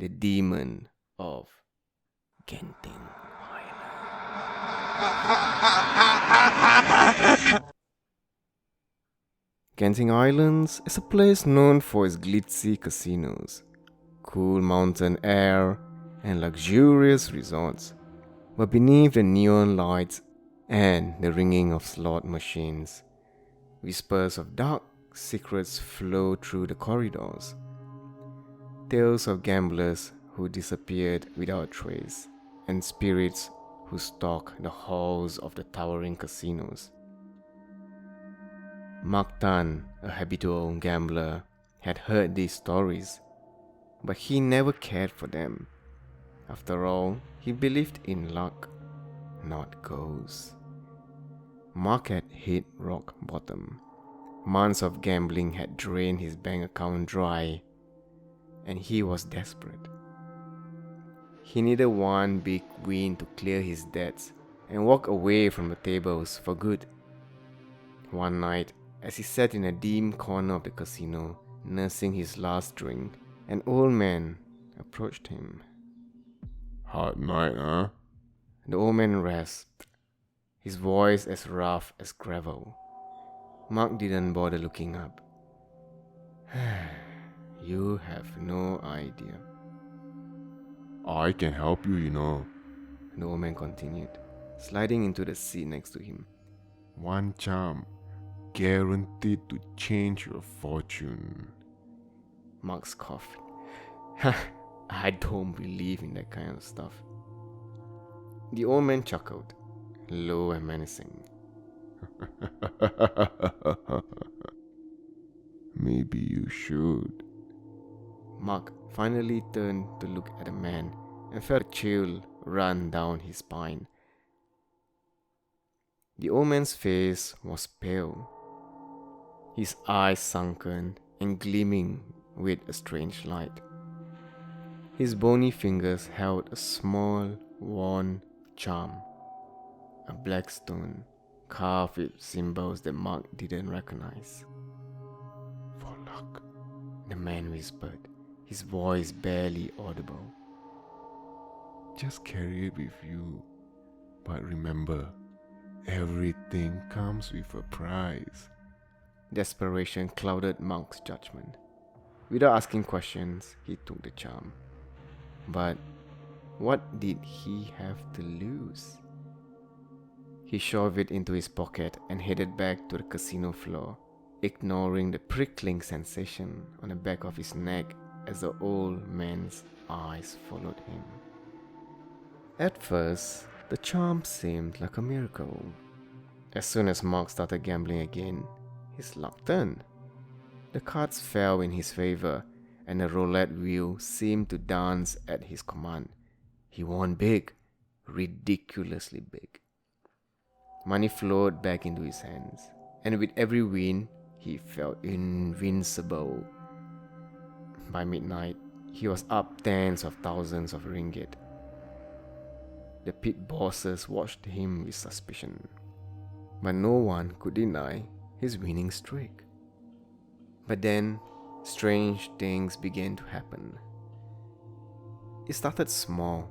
the demon of Genting Island. Genting Islands is a place known for its glitzy casinos, cool mountain air, and luxurious resorts. But beneath the neon lights and the ringing of slot machines, whispers of dark secrets flow through the corridors. Tales of gamblers who disappeared without trace, and spirits who stalk the halls of the towering casinos. Mark Tan, a habitual gambler, had heard these stories, but he never cared for them. After all, he believed in luck, not ghosts. Mark had hit rock bottom. Months of gambling had drained his bank account dry, and he was desperate. He needed one big win to clear his debts and walk away from the tables for good. One night, as he sat in a dim corner of the casino, nursing his last drink, an old man approached him. Hard night, huh? The old man rasped, his voice as rough as gravel. Mark didn't bother looking up. You have no idea. I can help you, The old man continued, sliding into the seat next to him. One charm, guaranteed to change your fortune. Mark scoffed. I don't believe in that kind of stuff. The old man chuckled, low and menacing. Maybe you should. Mark finally turned to look at the man and felt a chill run down his spine. The old man's face was pale, his eyes sunken and gleaming with a strange light. His bony fingers held a small, worn charm, a black stone carved with symbols that Mark didn't recognize. For luck, The man whispered, his voice barely audible. just carry it with you. But remember, everything comes with a price. Desperation clouded Mark's judgment. Without asking questions, he took the charm. But what did he have to lose? He shoved it into his pocket and headed back to the casino floor, ignoring the prickling sensation on the back of his neck as the old man's eyes followed him. At first, the charm seemed like a miracle. As soon as Mark started gambling again, his luck turned. The cards fell in his favor, and the roulette wheel seemed to dance at his command. He won big, ridiculously big. Money flowed back into his hands, and with every win, he felt invincible. By midnight, he was up tens of thousands of ringgit. The pit bosses watched him with suspicion, but no one could deny his winning streak. But then, strange things began to happen. It started small.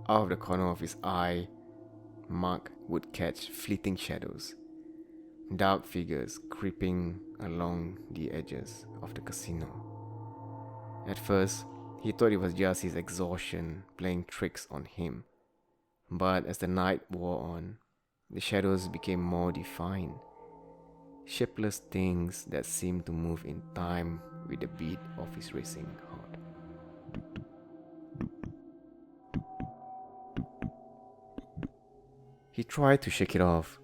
Out of the corner of his eye, Mark would catch fleeting shadows, dark figures creeping along the edges of the casino. At first, he thought it was just his exhaustion playing tricks on him. But as the night wore on, the shadows became more defined, shapeless things that seemed to move in time with the beat of his racing heart. He tried to shake it off.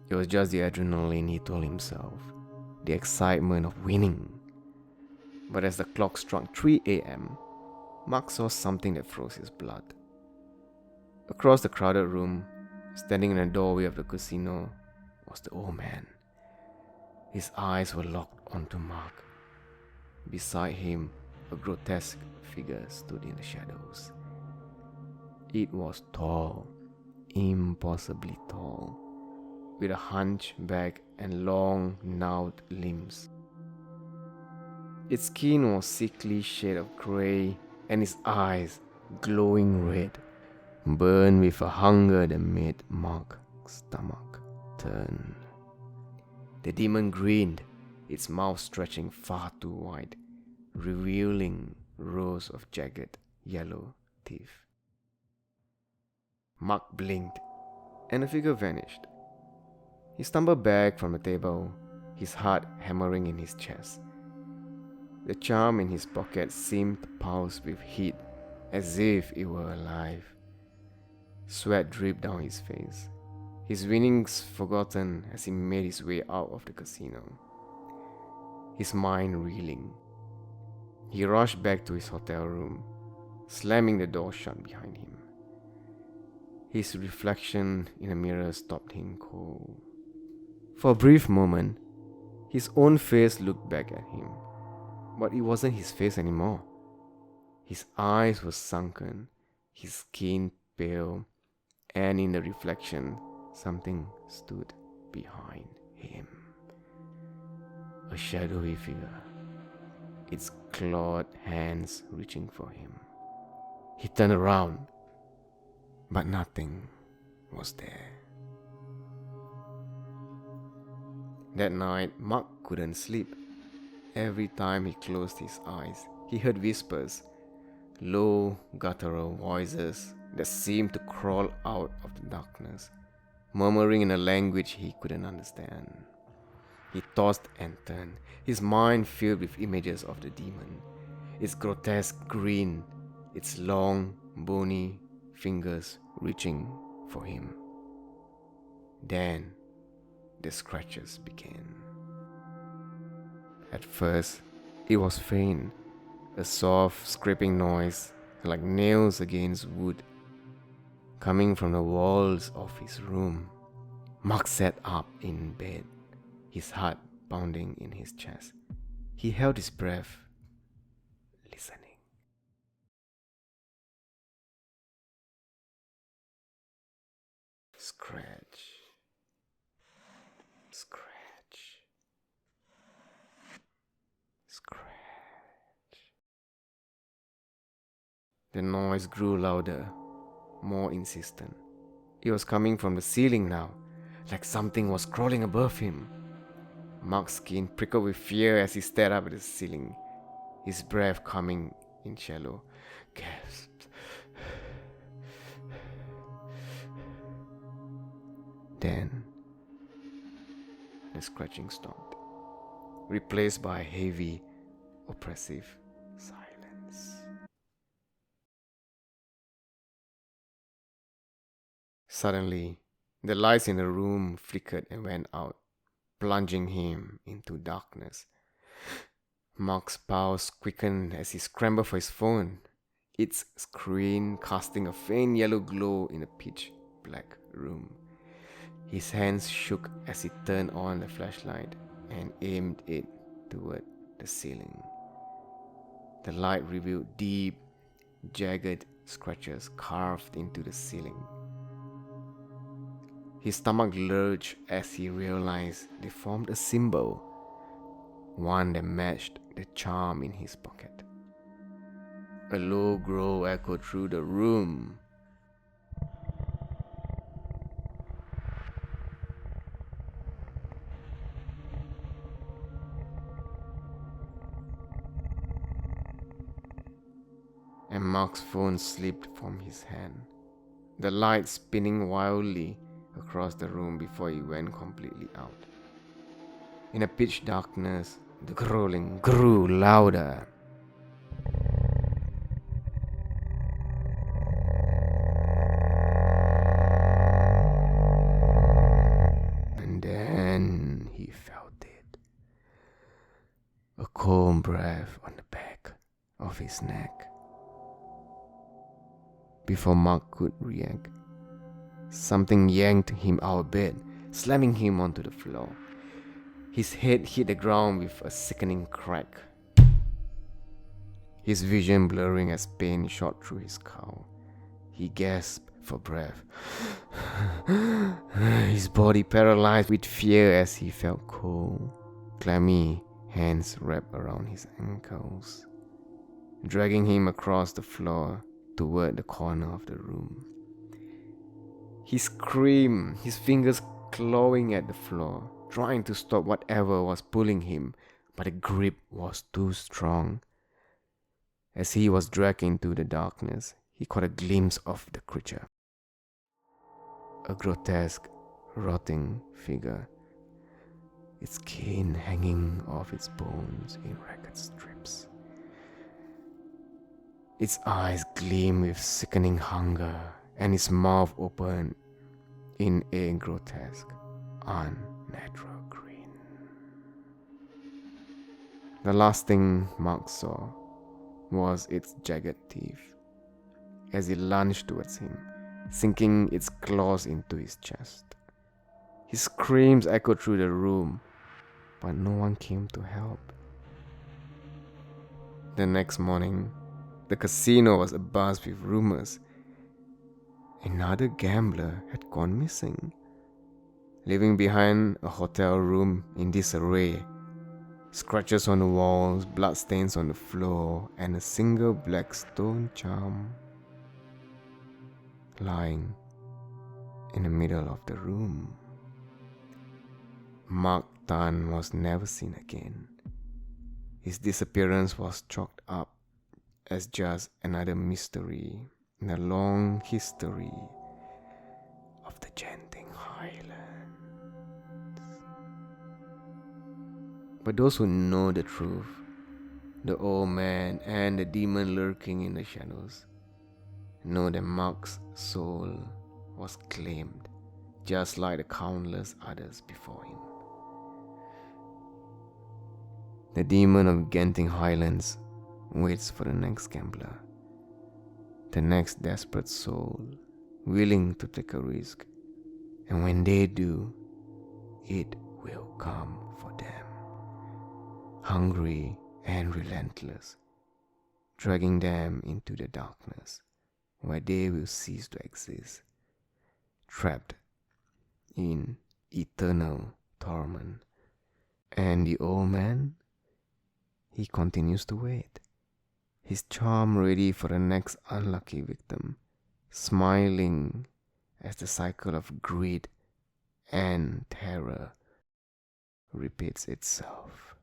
It was just the adrenaline, he told himself, the excitement of winning. But as the clock struck 3 a.m., Mark saw something that froze his blood. Across the crowded room, standing in the doorway of the casino, was the old man. His eyes were locked onto Mark. Beside him, a grotesque figure stood in the shadows. It was tall, impossibly tall, with a hunchback and long, gnarled limbs. Its skin was sickly shade of grey, and his eyes, glowing red, burned with a hunger that made Mark's stomach turn. The demon grinned, its mouth stretching far too wide, revealing rows of jagged yellow teeth. Mark blinked, and the figure vanished. He stumbled back from the table, his heart hammering in his chest. The charm in his pocket seemed to pulse with heat, as if it were alive. Sweat dripped down his face, his winnings forgotten as he made his way out of the casino. His mind reeling. He rushed back to his hotel room, slamming the door shut behind him. His reflection in a mirror stopped him cold. For a brief moment, his own face looked back at him, but it wasn't his face anymore. His eyes were sunken, his skin pale, and in the reflection, something stood behind him. A shadowy figure, its clawed hands reaching for him. He turned around, but nothing was there. That night, Mark couldn't sleep. Every time he closed his eyes, he heard whispers, low, guttural voices that seemed to crawl out of the darkness, murmuring in a language he couldn't understand. He tossed and turned, his mind filled with images of the demon, its grotesque grin, its long, bony fingers reaching for him. Then the scratches began. At first, it was faint, a soft scraping noise like nails against wood, coming from the walls of his room. Mark sat up in bed, his heart pounding in his chest. He held his breath, listening. Scratch, scratch, scratch. The noise grew louder, more insistent. It was coming from the ceiling now, like something was crawling above him. Mark's skin prickled with fear as he stared up at the ceiling, his breath coming in shallow gasps. Then, the scratching stopped, replaced by a heavy, oppressive silence. Suddenly, the lights in the room flickered and went out, plunging him into darkness. Mark's pulse quickened as he scrambled for his phone, its screen casting a faint yellow glow in the pitch-black room. His hands shook as he turned on the flashlight and aimed it toward the ceiling. The light revealed deep, jagged scratches carved into the ceiling. His stomach lurched as he realized they formed a symbol, one that matched the charm in his pocket. A low growl echoed through the room. And Mark's phone slipped from his hand, the light spinning wildly across the room before it went completely out. In the pitch darkness, the growling grew louder. And then he felt it. A cold breath on the back of his neck. Before Mark could react, something yanked him out of bed, slamming him onto the floor. His head hit the ground with a sickening crack, his vision blurring as pain shot through his skull. He gasped for breath, his body paralyzed with fear as he felt cold, clammy hands wrapped around his ankles. dragging him across the floor toward the corner of the room. He screamed, his fingers clawing at the floor, trying to stop whatever was pulling him, but the grip was too strong. As he was dragged into the darkness, he caught a glimpse of the creature. A grotesque, rotting figure, its skin hanging off its bones in ragged strips. Its eyes gleamed with sickening hunger, and its mouth opened in a grotesque, unnatural grin. The last thing Mark saw was its jagged teeth as it lunged towards him, sinking its claws into his chest. His screams echoed through the room, but no one came to help. The next morning, the casino was abuzz with rumors. Another gambler had gone missing, leaving behind a hotel room in disarray, scratches on the walls, bloodstains on the floor, and a single black stone charm lying in the middle of the room. Mark Tan was never seen again. His disappearance was chalked up as just another mystery in a long history of the Genting Highlands. But those who know the truth, the old man and the demon lurking in the shadows, know that Mark's soul was claimed, just like the countless others before him. The demon of Genting Highlands waits for the next gambler, the next desperate soul willing to take a risk, and when they do, it will come for them, hungry and relentless, dragging them into the darkness where they will cease to exist, trapped in eternal torment. And the old man, he continues to wait, his charm ready for the next unlucky victim, smiling as the cycle of greed and terror repeats itself.